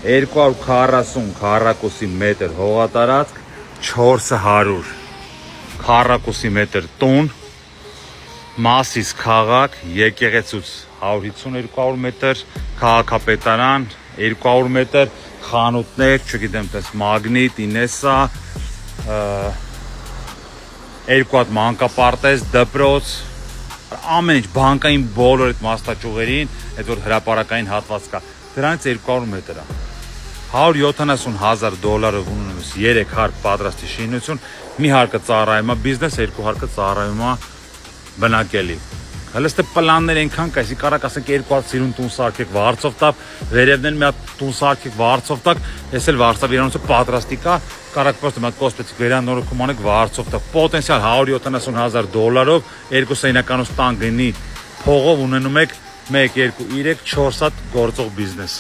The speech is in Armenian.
240 քառակուսի մետր հողատարածք, 400 քառակուսի մետր տուն, Մասիս քաղաք, եկեղեցուց 150-200 մետր, քաղաքապետարան 200 մետր, խանութներ, չգիտեմ, տես մագնիտ, ինեսա, 2 հատ մանկապարտեզ, դպրոց, ամեն ինչ բանկային բոլոր այդ մասնաճյուղերին, այդ որ հրապարակային հատված կա, դրանից 200 մետր է։ $170,000 ունում 3 հարկ պատրաստի շինություն, մի հարկը ծառայում է բիզնես, 2 հարկը ծառայում է բնակելի։ Հələ ստե պլաններ այնքան կա, այսի կարակ ասենք 2 հատ սիրուն տուն սարքեք վարձով տակ, վերևներն մի հատ տուն սարքեք վարձով տակ, ես էլ վարձավ իրանոցը պատրաստի կա, կարակ պրոստը մի հատ կոսմետիկ վերանորոգում անեք վարձով տակ, պոտենցիալ $170,000-ով, 2 սենյականոց տան գնի փողով ունենում եք 1, 2, 3, 4 հատ գործող բիզնես։